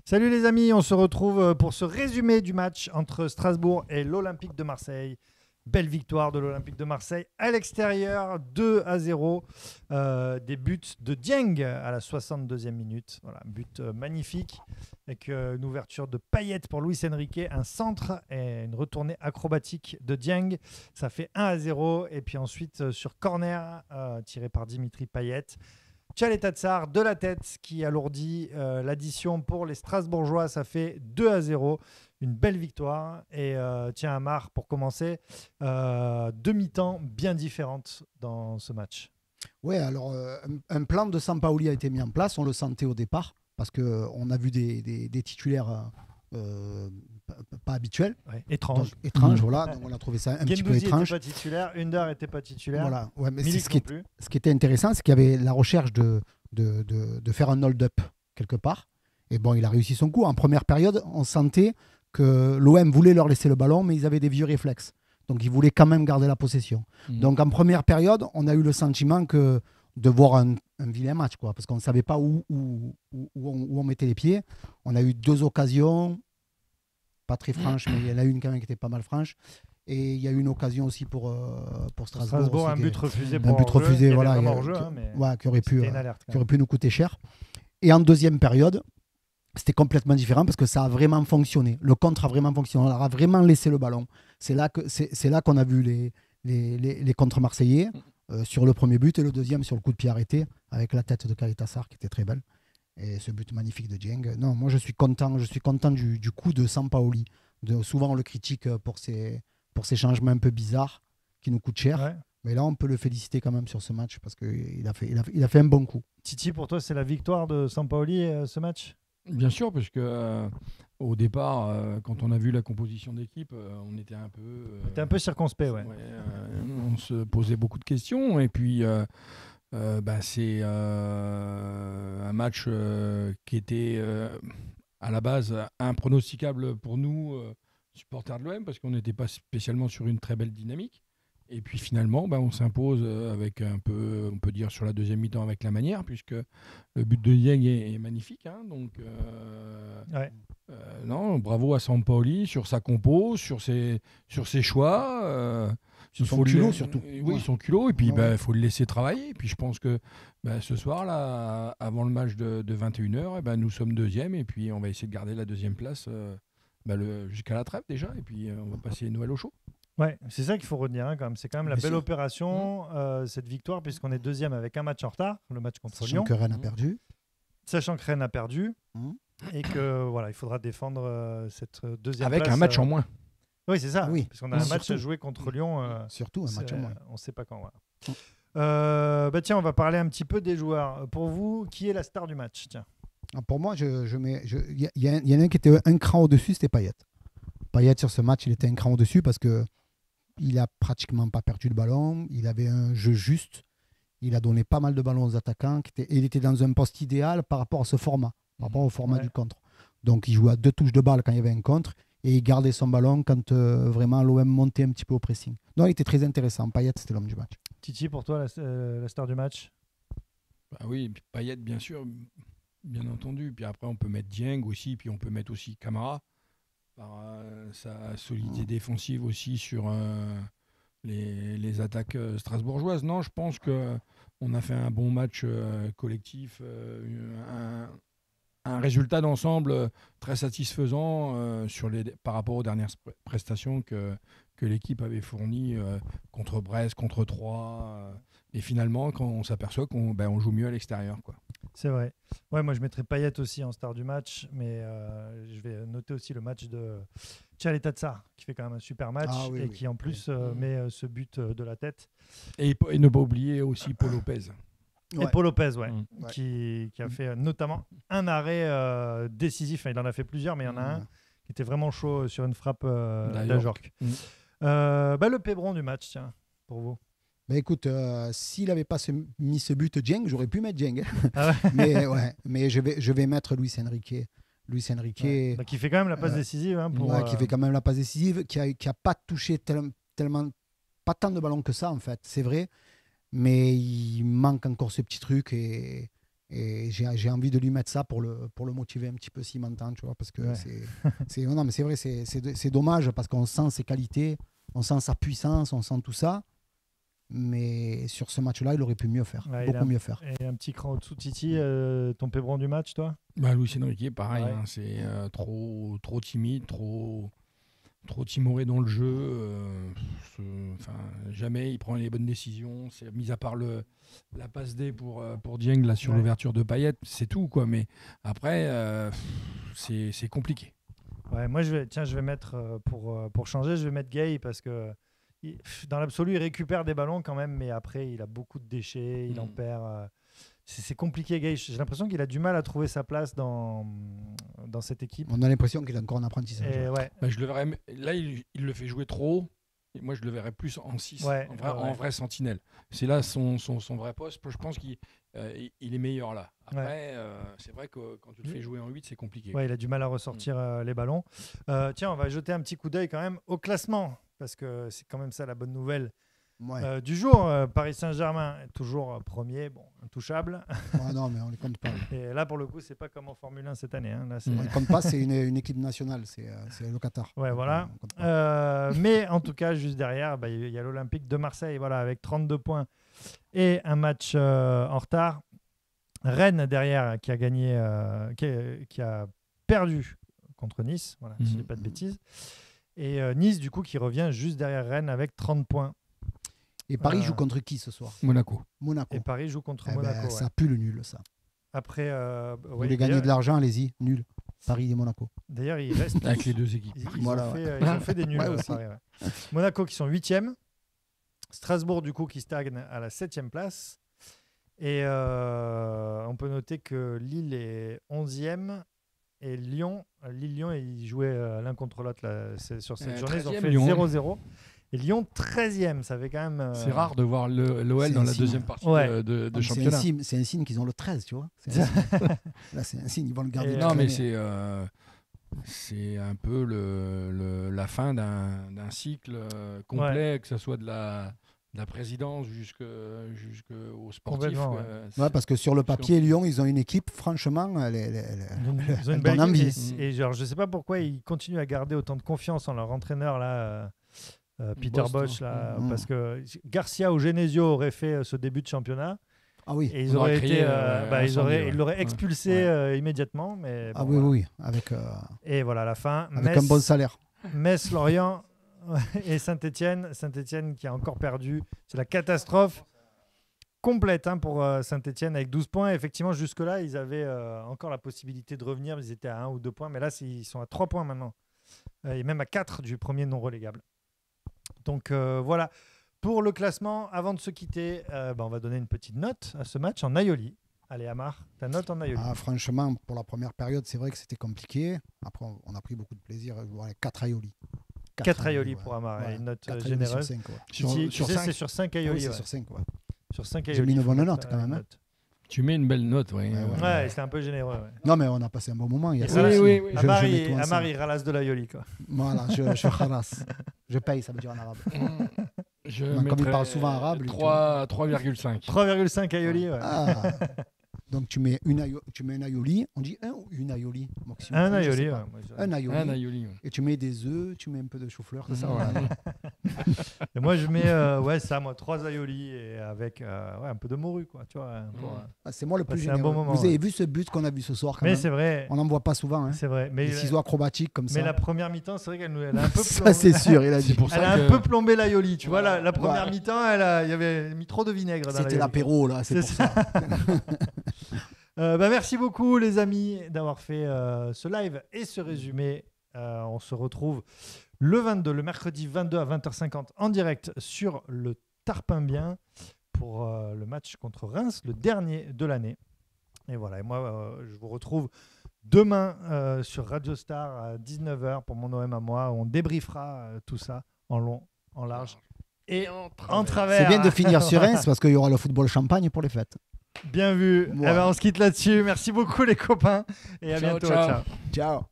Salut les amis, on se retrouve pour ce résumé du match entre Strasbourg et l'Olympique de Marseille. Belle victoire de l'Olympique de Marseille à l'extérieur, 2-0. Des buts de Dieng à la 62e minute. Voilà, un but magnifique avec une ouverture de Payet pour Luis Enrique, un centre et une retournée acrobatique de Dieng. Ça fait 1-0. Et puis ensuite, sur corner, tiré par Dimitri Payet. Tchaleta Tsar de la tête qui alourdit l'addition pour les Strasbourgeois. Ça fait 2-0. Une belle victoire. Et tiens, Amar, pour commencer, deux mi-temps bien différentes dans ce match. Ouais, alors un plan de Sampaoli a été mis en place. On le sentait au départ parce qu'on a vu des titulaires pas habituels. Ouais, étrange. Donc, étrange, voilà. Donc on a trouvé ça un petit peu étrange. N'était pas titulaire, Under n'était pas titulaire. Voilà. Ouais, mais Milik ce non plus. qui était intéressant, c'est qu'il y avait la recherche de faire un hold-up quelque part. Et bon, il a réussi son coup. En première période, on sentait que l'OM voulait leur laisser le ballon, mais ils avaient des vieux réflexes. Donc ils voulaient quand même garder la possession. Donc en première période, on a eu le sentiment de voir un vilain match, quoi, parce qu'on ne savait pas où on mettait les pieds. On a eu deux occasions, pas très franches, mais il y en a une quand même qui était pas mal franche. Et il y a eu une occasion aussi pour Strasbourg. Aussi, un but refusé pour un but refusé, voilà, qui aurait pu nous coûter cher. Et en deuxième période, c'était complètement différent parce que ça a vraiment fonctionné. Le contre a vraiment fonctionné. On a vraiment laissé le ballon. C'est là qu'on a vu les contre marseillais sur le premier but et le deuxième sur le coup de pied arrêté avec la tête de Tchaleta Tsar qui était très belle. Et ce but magnifique de Dieng. Non, moi je suis content du coup de Sampaoli. Souvent on le critique pour ses changements un peu bizarres qui nous coûtent cher. Ouais. Mais là, on peut le féliciter quand même sur ce match parce qu'il a fait un bon coup. Titi, pour toi, c'est la victoire de Sampaoli ce match ? Bien sûr, parce que au départ, quand on a vu la composition d'équipe, on était un peu circonspect, ouais. On se posait beaucoup de questions, et puis c'est un match qui était à la base impronosticable pour nous, supporters de l'OM, parce qu'on n'était pas spécialement sur une très belle dynamique. Et puis finalement, on s'impose avec un peu, on peut dire sur la deuxième mi-temps avec la manière, puisque le but de Dieng est magnifique. Hein, donc, non, bravo à Sampaoli sur sa compo, sur ses choix. Sur son culot surtout. Oui, son culot. Et puis, faut le laisser travailler. Et puis, je pense que ce soir-là, avant le match de 21h, nous sommes deuxième. Et puis, on va essayer de garder la deuxième place jusqu'à la trêve déjà. Et puis, on va passer Noël au chaud. Ouais, c'est ça qu'il faut retenir quand même. C'est quand même la belle opération, cette victoire, puisqu'on est deuxième avec un match en retard, le match contre Lyon. Sachant que Rennes a perdu. Et que voilà, il faudra défendre cette deuxième avec place. Un match en moins. Oui, c'est ça. Oui. Parce qu'on a un match à jouer contre Lyon. Surtout un match en moins. On ne sait pas quand. Voilà. Tiens, on va parler un petit peu des joueurs. Pour vous, qui est la star du match? Tiens. Pour moi, il y en a un qui était un cran au-dessus, c'était Payet. Payet, sur ce match, il était un cran au-dessus parce que il a pratiquement pas perdu le ballon. Il avait un jeu juste. Il a donné pas mal de ballons aux attaquants. Il était dans un poste idéal par rapport à ce format, par rapport au format du contre. Donc, il jouait à 2 touches de balle quand il y avait un contre et il gardait son ballon quand vraiment l'OM montait un petit peu au pressing. Donc, il était très intéressant. Payet, c'était l'homme du match. Titi, pour toi, la star du match? Oui, Payet, bien sûr, bien entendu. Puis après, on peut mettre Dieng aussi, puis on peut mettre aussi Camara. Par sa solidité défensive aussi sur les attaques strasbourgeoises. Non, je pense qu'on a fait un bon match collectif, un résultat d'ensemble très satisfaisant par rapport aux dernières prestations que l'équipe avait fournies contre Brest, contre Troyes. Et finalement, quand on s'aperçoit qu'on joue mieux à l'extérieur, quoi. C'est vrai. Ouais, moi, je mettrais Payet aussi en star du match, mais je vais noter aussi le match de Tchaleta Tsar, qui fait quand même un super match qui, en plus, met ce but de la tête. Et ne pas oublier aussi Paul Lopez. Et Paul Lopez, qui a fait notamment un arrêt décisif. Enfin, il en a fait plusieurs, mais il y en a un qui était vraiment chaud sur une frappe d'Ajorc. Le Pébron du match, tiens, pour vous. Écoute, s'il n'avait pas mis ce but Dieng, j'aurais pu mettre Dieng. Ah ouais. mais je vais mettre Luis Enrique. Luis Enrique. Qui fait quand même la passe décisive. Qui fait quand même la passe décisive, qui a pas touché tellement, pas tant de ballons que ça, en fait, c'est vrai. Mais il manque encore ce petit truc et Et j'ai envie de lui mettre ça pour le motiver un petit peu s'il m'entend, tu vois, parce que non, mais c'est vrai, c'est dommage parce qu'on sent ses qualités, on sent sa puissance, on sent tout ça. Mais sur ce match-là, il aurait pu mieux faire, beaucoup mieux faire. Et un petit cran au-dessous, Titi, ton pébron du match, toi? Luis Enrique, pareil, c'est trop timide, trop timoré dans le jeu. Jamais il prend les bonnes décisions. C'est mis à part la passe D pour Dieng là sur l'ouverture de Payet, c'est tout quoi. Mais après, c'est compliqué. Ouais, moi je vais mettre pour changer, je vais mettre Gay parce que dans l'absolu, il récupère des ballons quand même, mais après, il a beaucoup de déchets, il en perd. C'est compliqué, Gay. J'ai l'impression qu'il a du mal à trouver sa place dans cette équipe. On a l'impression qu'il a encore un apprentissage. Je le verrais, là, il le fait jouer trop. Et moi, je le verrais plus en 6, en vrai sentinelle. C'est là son vrai poste. Je pense qu'il est meilleur là. Après, c'est vrai que quand tu le fais jouer en 8, c'est compliqué. Ouais, il a du mal à ressortir les ballons. Tiens, on va jeter un petit coup d'œil quand même au classement, parce que c'est quand même ça la bonne nouvelle du jour. Paris Saint-Germain est toujours premier, intouchable. Non, mais on ne les compte pas. Et là, pour le coup, c'est pas comme en Formule 1 cette année. Hein. Là, on ne les compte pas, c'est une équipe nationale, c'est le Qatar. Ouais, voilà. Mais en tout cas, juste derrière, il y a l'Olympique de Marseille, avec 32 points et un match en retard. Rennes derrière qui a gagné, qui a perdu contre Nice, si je dis pas de bêtises. Et Nice, du coup, qui revient juste derrière Rennes avec 30 points. Et Paris joue contre qui ce soir? Monaco. Et Paris joue contre Monaco. Ça pue le nul, ça. Après, vous voulez gagner de l'argent, allez-y, nul. Paris et Monaco. D'ailleurs, ils restent avec les deux équipes. Ils ont fait des nuls. Paris, Monaco qui sont 8e. Strasbourg, du coup, qui stagne à la 7e place. Et on peut noter que Lille est 11e. Et Lyon, ils jouaient l'un contre l'autre sur cette journée. Ils ont fait 0-0. Et Lyon 13e, ça fait quand même... C'est rare de voir l'OL dans la deuxième partie de championnat. C'est un signe qu'ils ont le 13, tu vois. Là, c'est un signe, ils vont le garder. Non, mais c'est un peu la fin d'un cycle complet, que ce soit de la présidence jusqu'au sportif. Parce que sur le papier, Lyon, ils ont une équipe, franchement, ils ont une belle envie. Et genre, je ne sais pas pourquoi ils continuent à garder autant de confiance en leur entraîneur, là, Peter Bosz, là, parce que Garcia ou Genesio auraient fait ce début de championnat. Ah oui. Et ils auraient ils l'auraient expulsé immédiatement. Mais bon, oui. Et voilà, la fin. Avec un bon salaire. Metz, Lorient et Saint-Etienne qui a encore perdu. C'est la catastrophe complète pour Saint-Etienne avec 12 points. Effectivement, jusque-là, ils avaient encore la possibilité de revenir. Ils étaient à 1 ou 2 points. Mais là, ils sont à 3 points maintenant. Et même à 4 du premier non relégable. Donc voilà. Pour le classement, avant de se quitter, on va donner une petite note à ce match en Aioli. Allez, Amar, ta note en Aioli. Franchement, pour la première période, c'est vrai que c'était compliqué. Après, on a pris beaucoup de plaisir. 4 Aioli. 4 Aioli pour Amar, une note généreuse. Sur 5, tu sais, c'est sur 5 Aioli. C'est sur 5, Sur 5 Aioli. J'ai mis une bonne note quand même. Tu mets une belle note, oui. Ouais, c'était un peu généreux. Ouais. Non, mais on a passé un bon moment. Oui. Amar, il ralasse de l'Aioli, quoi. Voilà, je ralasse. Je paye, ça veut dire en arabe. Comme il parle souvent arabe. 3,5. 3,5 Aioli, ouais. Donc tu mets un aioli, on dit un ou une aioli maximum. Un aioli, un aioli. Et tu mets des œufs, tu mets un peu de chou-fleur, c'est ça. Et moi je mets 3 aioli et avec un peu de morue, quoi, tu vois. C'est moi le plus généreux. Un bon moment, vous avez vu ce but qu'on a vu ce soir quand même. C'est vrai. On n'en voit pas souvent. Hein. C'est vrai. Mais des ciseaux acrobatiques comme ça. Mais la première mi-temps, c'est vrai qu'elle a un peu ça c'est sûr. Il a dit. Elle a un peu plombé l'aioli, tu vois. La première mi-temps, il y avait mis trop de vinaigre. C'était l'apéro là, c'est pour ça. Merci beaucoup les amis d'avoir fait ce live et ce résumé. On se retrouve le mercredi 22 à 20h50 en direct sur le Tarpimbien pour le match contre Reims, le dernier de l'année. Et voilà, et moi je vous retrouve demain sur Radio Star à 19h pour mon OM à moi, où on débriefera tout ça en long, en large et en travers. C'est bien de finir sur Reims parce qu'il y aura le football champagne pour les fêtes. Bien vu. On se quitte là-dessus. Merci beaucoup les copains et à bientôt. Ciao. Ciao.